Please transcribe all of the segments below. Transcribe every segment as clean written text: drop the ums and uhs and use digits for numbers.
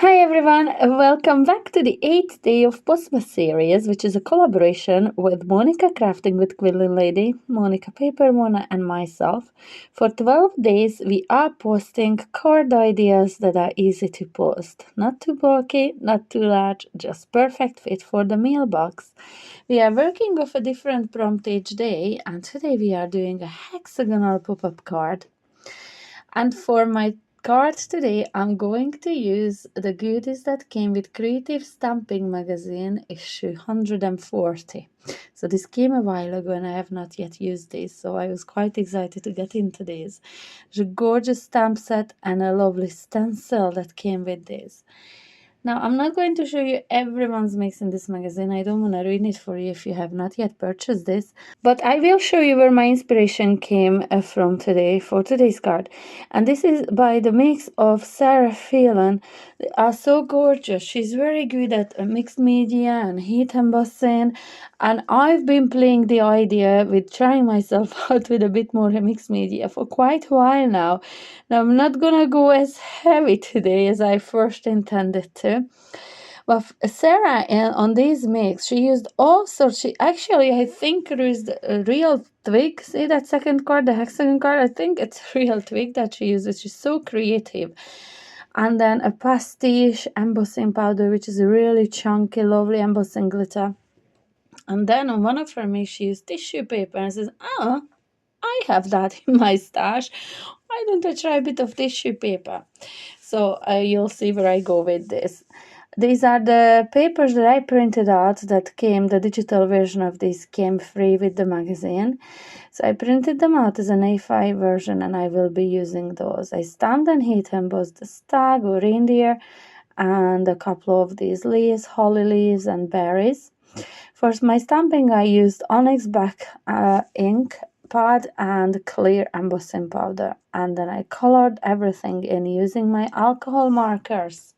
Hi everyone, welcome back to the 8th day of Postma series, which is a collaboration with Monica Crafting with Quilling Lady, Monica Paper Mona, and myself. For 12 days, we are posting card ideas that are easy to post. Not too bulky, not too large, just perfect fit for the mailbox. We are working with a different prompt each day, and today we are doing a hexagonal pop-up card. And for my card today, I'm going to use the goodies that came with Creative Stamping Magazine issue 140. So this came a while ago and I have not yet used this, so I was quite excited to get into this. There's a gorgeous stamp set and a lovely stencil that came with this. Now, I'm not going to show you everyone's mix in this magazine. I don't want to ruin it for you if you have not yet purchased this. But I will show you where my inspiration came from today for today's card. And this is by the mix of Sarah Phelan. They are so gorgeous. She's very good at mixed media and heat embossing. And I've been playing the idea with trying myself out with a bit more mixed media for quite a while now. Now, I'm not going to go as heavy today as I first intended to. But Sarah, on these mix, she used all sorts. She actually, I think, used a real twig. See that second card, the hexagon card? I think it's real twig that she uses. She's so creative. And then a pastiche embossing powder, which is a really chunky, lovely embossing glitter. And then on one of her mix, she used tissue paper and says, I have that in my stash. Why don't I try a bit of tissue paper? So you'll see where I go with this. These are the papers that I printed out that came, the digital version of this came free with the magazine. So I printed them out as an A5 version and I will be using those. I stamped and heat embossed the stag or reindeer and a couple of these leaves, holly leaves and berries. For my stamping, I used Onyx Black ink pad and clear embossing powder. And then I colored everything in using my alcohol markers.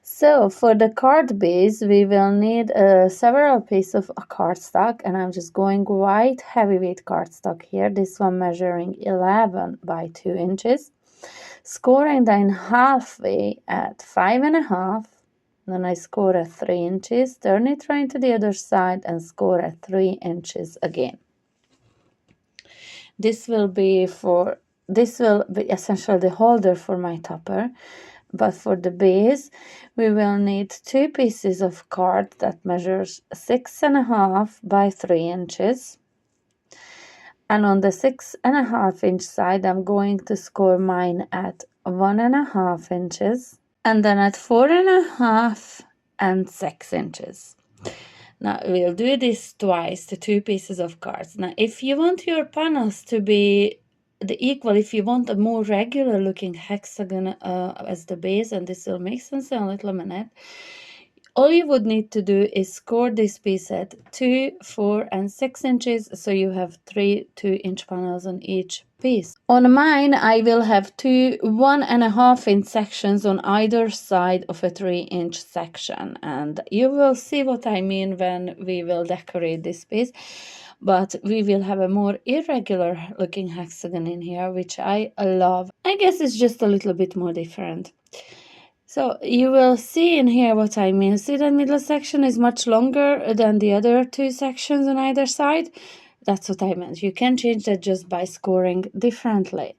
So for the card base, we will need several pieces of cardstock, and I'm just going white heavyweight cardstock here. This one measuring 11 by 2 inches. Scoring then halfway at 5.5. Then I score at 3 inches, turn it right to the other side and score at 3 inches again. This will be essentially the holder for my topper. But for the base, we will need 2 pieces of card that measures 6.5 by 3 inches. And on the 6.5 inch side, I'm going to score mine at 1.5 inches. And then at 4.5 and 6 inches. Now, we'll do this twice, the 2 pieces of cards. Now, if you want your panels to be if you want a more regular looking hexagon as the base, and this will make sense in a little minute, all you would need to do is score this piece at 2, 4, and 6 inches, so you have 3 2-inch panels on each piece. On mine, I will have 2 1.5-inch sections on either side of a 3-inch section, and you will see what I mean when we will decorate this piece. But we will have a more irregular looking hexagon in here, which I love. I guess it's just a little bit more different. So you will see in here what I mean. See, the middle section is much longer than the other 2 sections on either side. That's what I meant. You can change that just by scoring differently.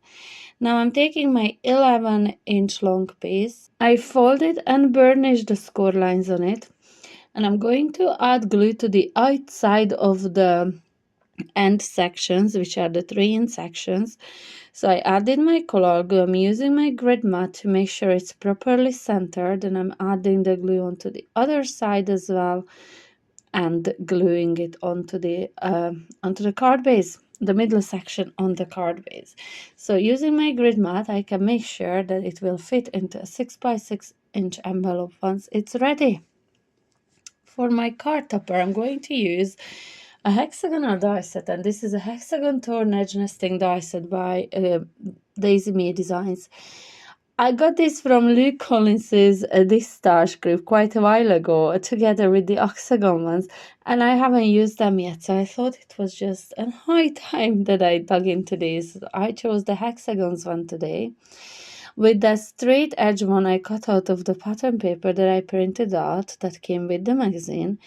Now I'm taking my 11-inch long piece. I folded and burnished the score lines on it. And I'm going to add glue to the outside of the end sections, which are the 3-inch sections. So I added my color glue. I'm using my grid mat to make sure it's properly centered, and I'm adding the glue onto the other side as well and gluing it onto the card base, the middle section on the card base. So using my grid mat, I can make sure that it will fit into a 6 by 6 inch envelope once it's ready. For my card topper, I'm going to use a hexagonal die set, and this is a hexagon torn edge nesting die set by Daisy May Designs. I got this from Luke Collins's This Stash group quite a while ago, together with the octagon ones, and I haven't used them yet, so I thought it was just a high time that I dug into these. I chose the hexagons one today. With the straight edge one I cut out of the pattern paper that I printed out that came with the magazine,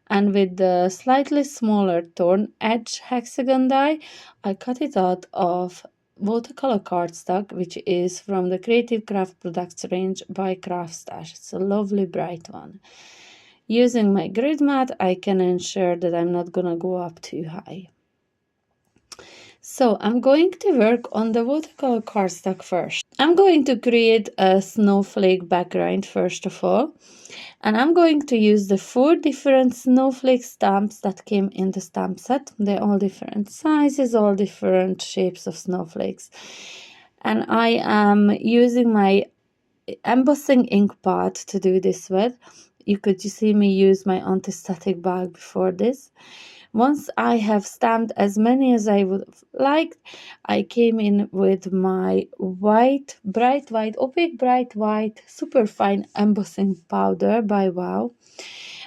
and with the slightly smaller torn edge hexagon die, I cut it out of watercolor cardstock, which is from the Creative Craft Products range by Craftstash. It's a lovely bright one. Using my grid mat, I can ensure that I'm not gonna go up too high. So I'm going to work on the watercolor cardstock first. I'm going to create a snowflake background first of all. And I'm going to use the 4 different snowflake stamps that came in the stamp set. They're all different sizes, all different shapes of snowflakes. And I am using my embossing ink pad to do this with. You could see me use my anti-static bag before this. Once I have stamped as many as I would have liked, I came in with my white, bright white, opaque bright white, super fine embossing powder by Wow,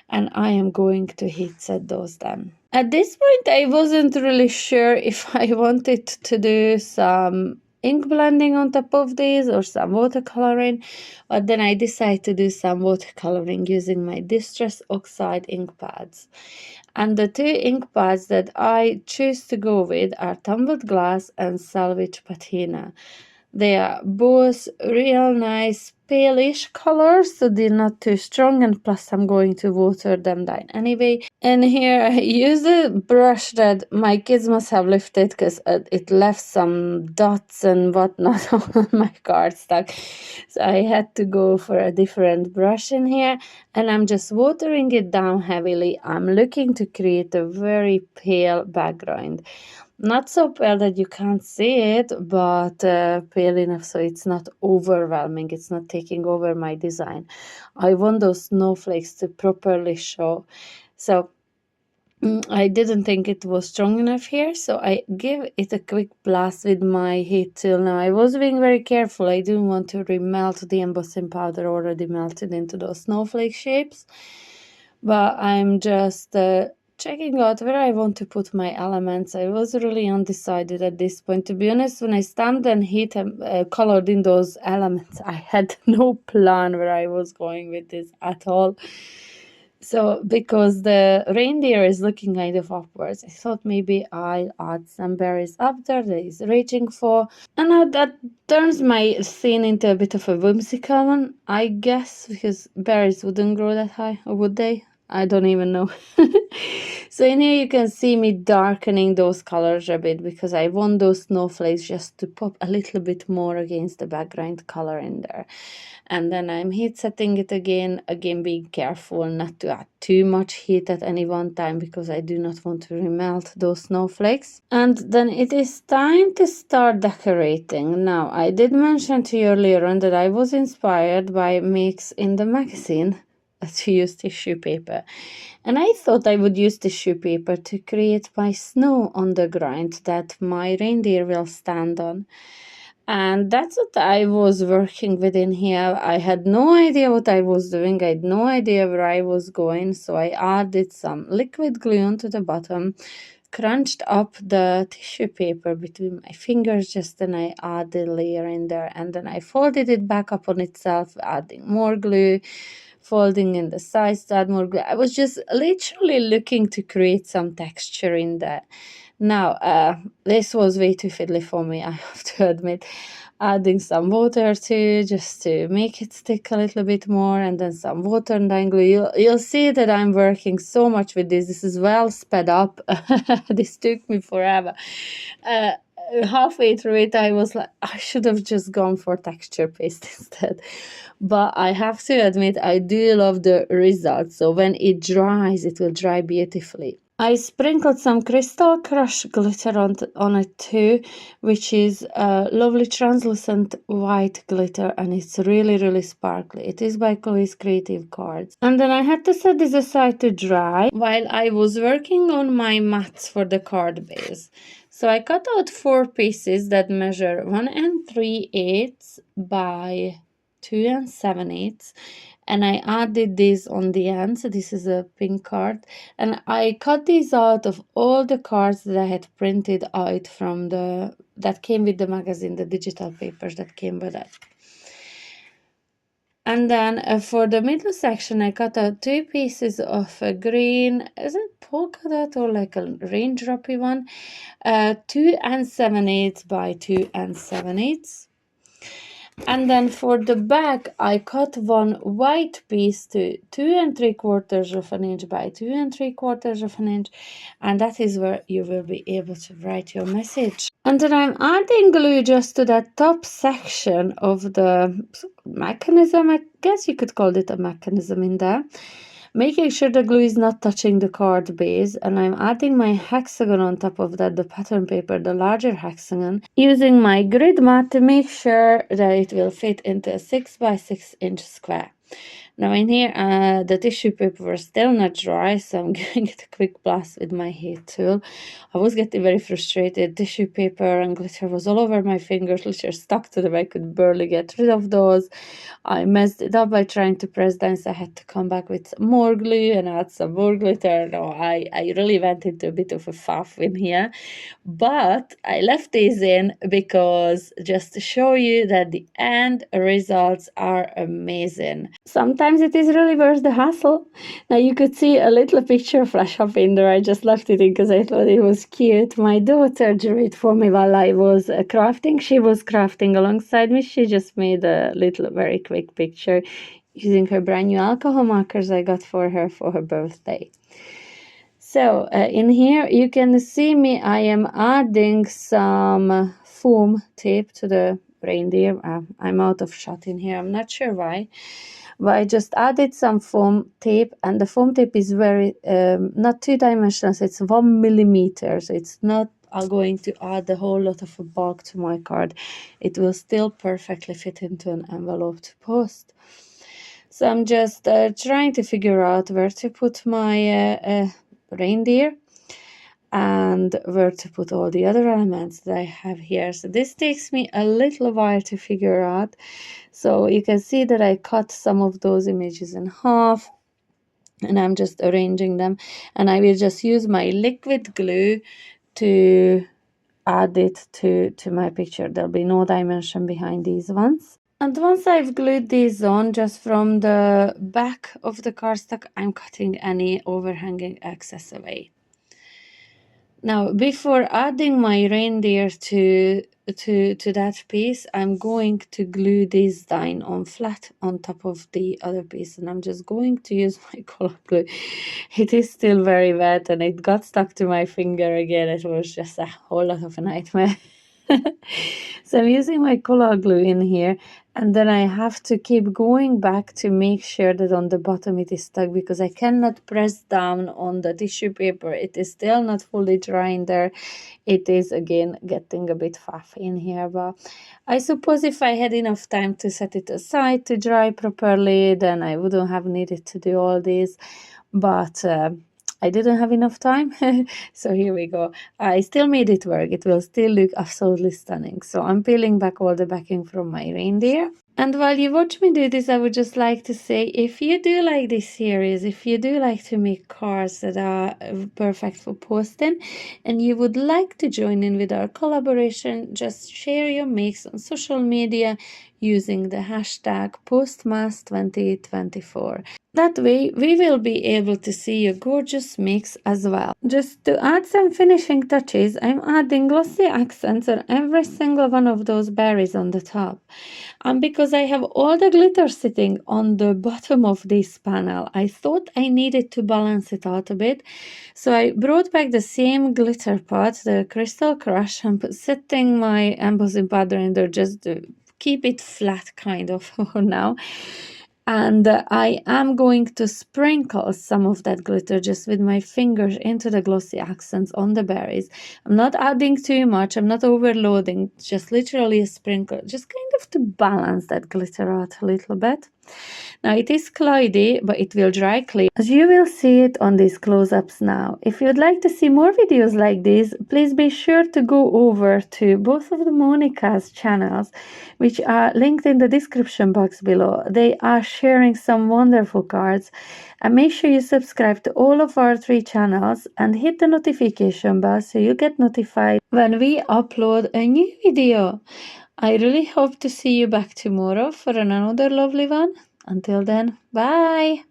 and I am going to heat set those then. At this point, I wasn't really sure if I wanted to do some ink blending on top of these or some watercoloring, but then I decided to do some watercoloring using my Distress Oxide ink pads. And the 2 ink pads that I choose to go with are Tumbled Glass and Salvage Patina. They are both real nice palish colors, so they're not too strong, and plus I'm going to water them down anyway. And here I use a brush that my kids must have lifted because it left some dots and whatnot on my cardstock. So I had to go for a different brush in here, and I'm just watering it down heavily. I'm looking to create a very pale background. Not so pale that you can't see it, but pale enough so it's not overwhelming. It's not taking over my design. I want those snowflakes to properly show. So I didn't think it was strong enough here, so I gave it a quick blast with my heat tool. Now, I was being very careful. I didn't want to remelt the embossing powder already melted into those snowflake shapes. But I'm just checking out where I want to put my elements. I was really undecided at this point. To be honest, when I stamped and heat colored in those elements, I had no plan where I was going with this at all. So because the reindeer is looking kind of upwards, I thought maybe I'll add some berries up there that he's reaching for. And now that turns my scene into a bit of a whimsical one, I guess, because berries wouldn't grow that high, or would they? I don't even know. So in here you can see me darkening those colors a bit because I want those snowflakes just to pop a little bit more against the background color in there. And then I'm heat setting it again being careful not to add too much heat at any one time because I do not want to remelt those snowflakes. And then it is time to start decorating. Now, I did mention to you earlier on that I was inspired by Mix in the magazine to use tissue paper. And I thought I would use tissue paper to create my snow on the ground that my reindeer will stand on. And that's what I was working with in here. I had no idea what I was doing. I had no idea where I was going. So I added some liquid glue onto the bottom, crunched up the tissue paper between my fingers, just then I added a layer in there. And then I folded it back up on itself, adding more glue, folding in the sides to add more glue. I was just literally looking to create some texture in there. Now, this was way too fiddly for me, I have to admit. Adding some water too, just to make it stick a little bit more, and then some water and then glue. You'll see that I'm working so much with this. This is well sped up. This took me forever. Halfway through it, I was like, I should have just gone for texture paste instead. But I have to admit, I do love the result. So when it dries, it will dry beautifully. I sprinkled some Crystal Crush glitter on it too, which is a lovely translucent white glitter, and it's really, really sparkly. It is by Chloe's Creative Cards. And then I had to set this aside to dry while I was working on my mats for the card base. So I cut out 4 pieces that measure 1 3/8 by 2 7/8. And I added this on the end. So this is a pink card. And I cut these out of all the cards that I had printed out from that came with the magazine, the digital papers that came with it. And then for the middle section, I cut out 2 pieces of green, is it polka dot or like a raindroppy one? 2 7/8 by 2 7/8. And then for the back, I cut one white piece to 2 3/4 of an inch by 2 3/4 of an inch, and that is where you will be able to write your message. And then I'm adding glue just to that top section of the mechanism. I guess you could call it a mechanism in there. Making sure the glue is not touching the card base, and I'm adding my hexagon on top of that, the pattern paper, the larger hexagon, using my grid mat to make sure that it will fit into a 6 by 6 inch square. Now in here, the tissue paper was still not dry, so I'm giving it a quick blast with my heat tool. I was getting very frustrated. Tissue paper and glitter was all over my fingers, glitter stuck to them. I could barely get rid of those. I messed it up by trying to press down, so I had to come back with some more glue and add some more glitter. No, I really went into a bit of a faff in here. But I left these in because just to show you that the end results are amazing. Sometimes it is really worth the hassle. Now you could see a little picture flash up in there. I just left it in because I thought it was cute. My daughter drew it for me while I was crafting. She was crafting alongside me. She just made a little very quick picture using her brand new alcohol markers I got for her birthday. So in here you can see me, I am adding some foam tape to the reindeer. I'm out of shot in here, I'm not sure why. But I just added some foam tape, and the foam tape is very, not 2-dimensional, so it's 1 millimeter. So it's not going to add a whole lot of bulk to my card. It will still perfectly fit into an envelope to post. So I'm just trying to figure out where to put my reindeer and where to put all the other elements that I have here. So this takes me a little while to figure out. So you can see that I cut some of those images in half, and I'm just arranging them, and I will just use my liquid glue to add it to my picture. There'll be no dimension behind these ones. And once I've glued these on, just from the back of the cardstock, I'm cutting any overhanging excess away. Now, before adding my reindeer to that piece, I'm going to glue this down on flat on top of the other piece, and I'm just going to use my color glue. It is still very wet, and it got stuck to my finger again. It was just a whole lot of a nightmare. So I'm using my color glue in here, and then I have to keep going back to make sure that on the bottom it is stuck, because I cannot press down on the tissue paper. It is still not fully dry in there. It is again getting a bit faffy in here, but I suppose if I had enough time to set it aside to dry properly, then I wouldn't have needed to do all this. But I didn't have enough time, so here we go. I still made it work. It will still look absolutely stunning. So I'm peeling back all the backing from my reindeer. And while you watch me do this, I would just like to say, if you do like this series, if you do like to make cards that are perfect for posting, and you would like to join in with our collaboration, just share your makes on social media using the hashtag postmas2024. That way, we will be able to see your gorgeous mix as well. Just to add some finishing touches, I'm adding glossy accents on every single one of those berries on the top. And because I have all the glitter sitting on the bottom of this panel, I thought I needed to balance it out a bit. So I brought back the same glitter pot, the Crystal Crush, and setting my embossing powder in there just to keep it flat kind of for now. And I am going to sprinkle some of that glitter just with my fingers into the glossy accents on the berries. I'm not adding too much, I'm not overloading, just literally a sprinkle, just kind of to balance that glitter out a little bit. Now it is cloudy, but it will dry clear, as you will see it on these close-ups now. If you'd like to see more videos like this, please be sure to go over to both of the Monica's channels, which are linked in the description box below. They are sharing some wonderful cards, and make sure you subscribe to all of our 3 channels and hit the notification bell so you get notified when we upload a new video. I really hope to see you back tomorrow for another lovely one. Until then, bye!